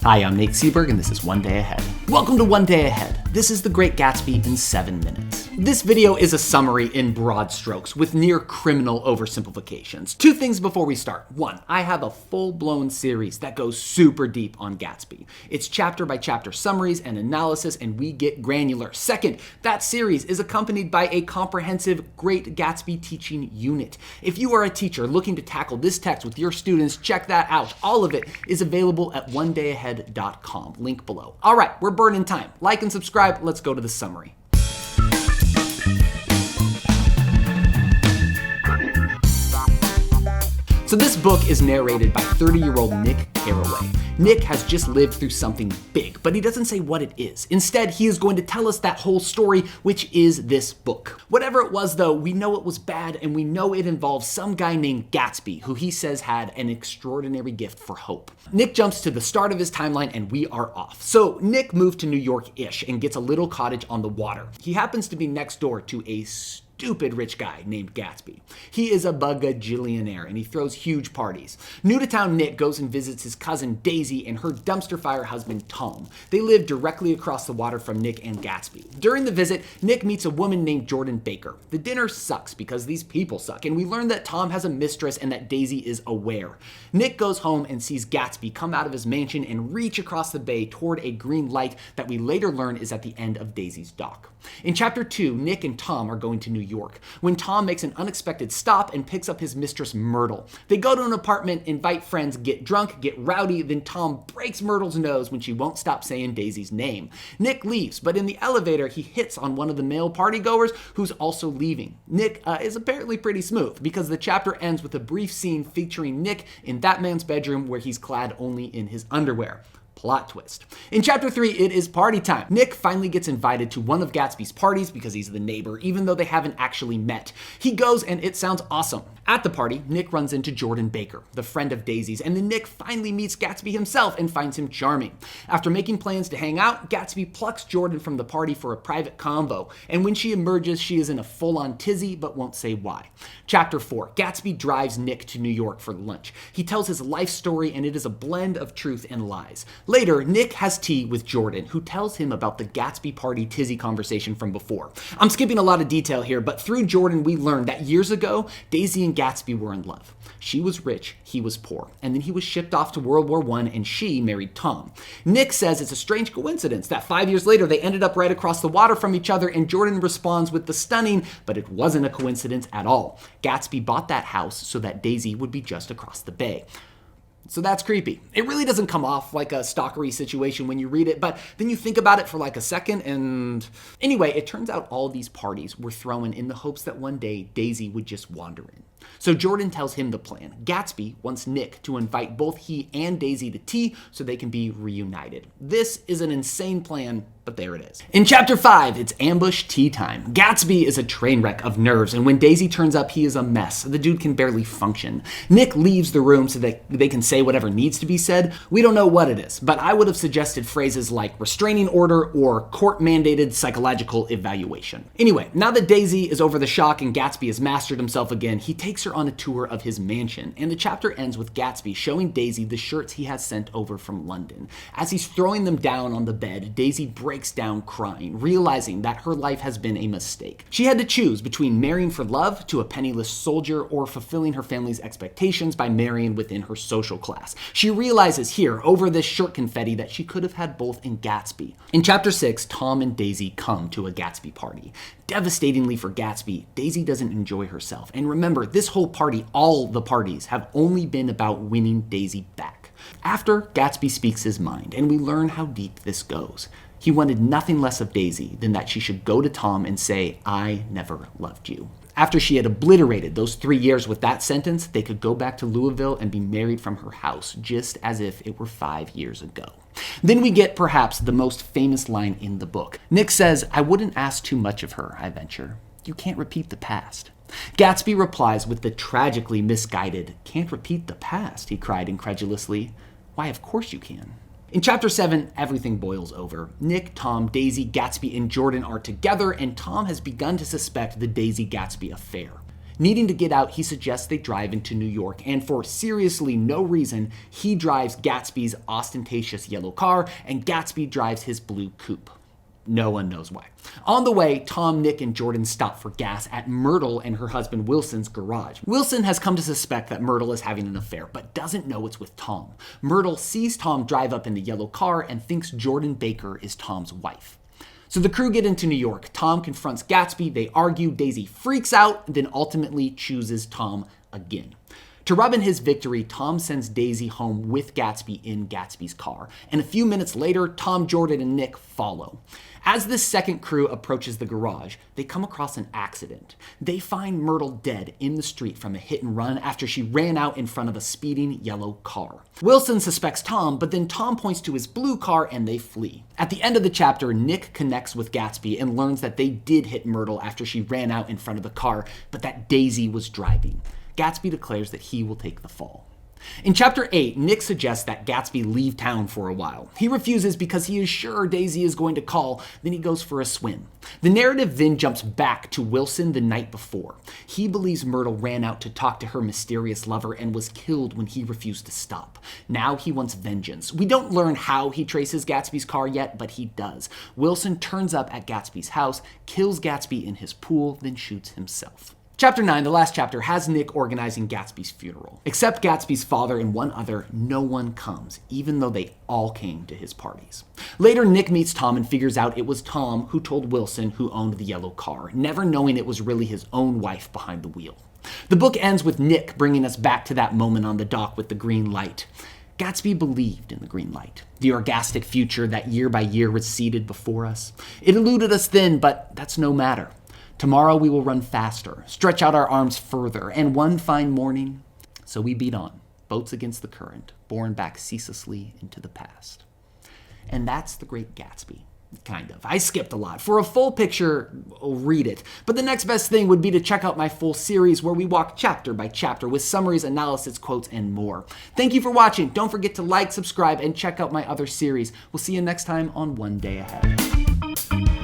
Hi, I'm Nate Seberg, and this is One Day Ahead. Welcome to One Day Ahead. This is the Great Gatsby in 7 minutes. This video is a summary in broad strokes with near criminal oversimplifications. Two things before we start. One, I have a full-blown series that goes super deep on Gatsby. It's chapter-by-chapter summaries and analysis, and we get granular. Second, that series is accompanied by a comprehensive Great Gatsby teaching unit. If you are a teacher looking to tackle this text with your students, check that out. All of it is available at onedayahead.com. Link below. All right, we're burning time. Like and subscribe. Let's go to the summary. So this book is narrated by 30-year-old Nick Carraway. Nick has just lived through something big, but he doesn't say what it is. Instead, he is going to tell us that whole story, which is this book. Whatever it was, though, we know it was bad, and we know it involves some guy named Gatsby, who he says had an extraordinary gift for hope. Nick jumps to the start of his timeline, and we are off. So Nick moved to New York-ish and gets a little cottage on the water. He happens to be next door to a stupid rich guy named Gatsby. He is a bugajillionaire and he throws huge parties. New to town Nick goes and visits his cousin Daisy and her dumpster fire husband Tom. They live directly across the water from Nick and Gatsby. During the visit, Nick meets a woman named Jordan Baker. The dinner sucks because these people suck, and we learn that Tom has a mistress and that Daisy is aware. Nick goes home and sees Gatsby come out of his mansion and reach across the bay toward a green light that we later learn is at the end of Daisy's dock. In chapter 2, Nick and Tom are going to New York when Tom makes an unexpected stop and picks up his mistress Myrtle. They go to an apartment, invite friends, get drunk, get rowdy, then Tom breaks Myrtle's nose when she won't stop saying Daisy's name. Nick leaves, but in the elevator he hits on one of the male partygoers who's also leaving. Nick is apparently pretty smooth because the chapter ends with a brief scene featuring Nick in that man's bedroom where he's clad only in his underwear. Plot twist. In chapter 3, it is party time. Nick finally gets invited to one of Gatsby's parties because he's the neighbor, even though they haven't actually met. He goes and it sounds awesome. At the party, Nick runs into Jordan Baker, the friend of Daisy's, and then Nick finally meets Gatsby himself and finds him charming. After making plans to hang out, Gatsby plucks Jordan from the party for a private convo, and when she emerges, she is in a full-on tizzy but won't say why. Chapter 4, Gatsby drives Nick to New York for lunch. He tells his life story, and it is a blend of truth and lies. Later, Nick has tea with Jordan, who tells him about the Gatsby party tizzy conversation from before. I'm skipping a lot of detail here, but through Jordan we learned that years ago, Daisy and Gatsby were in love. She was rich, he was poor, and then he was shipped off to World War I and she married Tom. Nick says it's a strange coincidence that 5 years later they ended up right across the water from each other, and Jordan responds with the stunning, but it wasn't a coincidence at all. Gatsby bought that house so that Daisy would be just across the bay. So that's creepy. It really doesn't come off like a stalkery situation when you read it, but then you think about it for like a second and... Anyway, it turns out all these parties were thrown in the hopes that one day Daisy would just wander in. So Jordan tells him the plan. Gatsby wants Nick to invite both he and Daisy to tea so they can be reunited. This is an insane plan, but there it is. In chapter 5, it's ambush tea time. Gatsby is a train wreck of nerves, and when Daisy turns up, he is a mess. The dude can barely function. Nick leaves the room so that they can say whatever needs to be said. We don't know what it is, but I would have suggested phrases like restraining order or court-mandated psychological evaluation. Anyway, now that Daisy is over the shock and Gatsby has mastered himself again, he takes her on a tour of his mansion, and the chapter ends with Gatsby showing Daisy the shirts he has sent over from London. As he's throwing them down on the bed, Daisy breaks down crying, realizing that her life has been a mistake. She had to choose between marrying for love to a penniless soldier or fulfilling her family's expectations by marrying within her social class. She realizes here, over this shirt confetti, that she could have had both in Gatsby. In chapter 6, Tom and Daisy come to a Gatsby party. Devastatingly for Gatsby, Daisy doesn't enjoy herself. And remember, this whole party, all the parties, have only been about winning Daisy back. After, Gatsby speaks his mind, and we learn how deep this goes. He wanted nothing less of Daisy than that she should go to Tom and say, "I never loved you." After she had obliterated those 3 years with that sentence, they could go back to Louisville and be married from her house, just as if it were 5 years ago. Then we get perhaps the most famous line in the book. Nick says, "I wouldn't ask too much of her, I venture. You can't repeat the past." Gatsby replies with the tragically misguided, "Can't repeat the past," he cried incredulously. "Why, of course you can." In chapter 7, everything boils over. Nick, Tom, Daisy, Gatsby, and Jordan are together, and Tom has begun to suspect the Daisy-Gatsby affair. Needing to get out, he suggests they drive into New York, and for seriously no reason, he drives Gatsby's ostentatious yellow car, and Gatsby drives his blue coupe. No one knows why. On the way, Tom, Nick, and Jordan stop for gas at Myrtle and her husband Wilson's garage. Wilson has come to suspect that Myrtle is having an affair, but doesn't know it's with Tom. Myrtle sees Tom drive up in the yellow car and thinks Jordan Baker is Tom's wife. So the crew get into New York. Tom confronts Gatsby, they argue, Daisy freaks out, and then ultimately chooses Tom again. To rub in his victory, Tom sends Daisy home with Gatsby in Gatsby's car, and a few minutes later, Tom, Jordan, and Nick follow. As this second crew approaches the garage, they come across an accident. They find Myrtle dead in the street from a hit and run after she ran out in front of a speeding yellow car. Wilson suspects Tom, but then Tom points to his blue car and they flee. At the end of the chapter, Nick connects with Gatsby and learns that they did hit Myrtle after she ran out in front of the car, but that Daisy was driving. Gatsby declares that he will take the fall. In Chapter 8, Nick suggests that Gatsby leave town for a while. He refuses because he is sure Daisy is going to call, then he goes for a swim. The narrative then jumps back to Wilson the night before. He believes Myrtle ran out to talk to her mysterious lover and was killed when he refused to stop. Now he wants vengeance. We don't learn how he traces Gatsby's car yet, but he does. Wilson turns up at Gatsby's house, kills Gatsby in his pool, then shoots himself. Chapter 9, the last chapter, has Nick organizing Gatsby's funeral. Except Gatsby's father and one other, no one comes, even though they all came to his parties. Later, Nick meets Tom and figures out it was Tom who told Wilson who owned the yellow car, never knowing it was really his own wife behind the wheel. The book ends with Nick bringing us back to that moment on the dock with the green light. Gatsby believed in the green light, the orgastic future that year by year receded before us. It eluded us then, but that's no matter. Tomorrow we will run faster, stretch out our arms further, and one fine morning, so we beat on, boats against the current, borne back ceaselessly into the past. And that's The Great Gatsby. Kind of. I skipped a lot. For a full picture, read it. But the next best thing would be to check out my full series where we walk chapter by chapter with summaries, analysis, quotes, and more. Thank you for watching. Don't forget to like, subscribe, and check out my other series. We'll see you next time on One Day Ahead.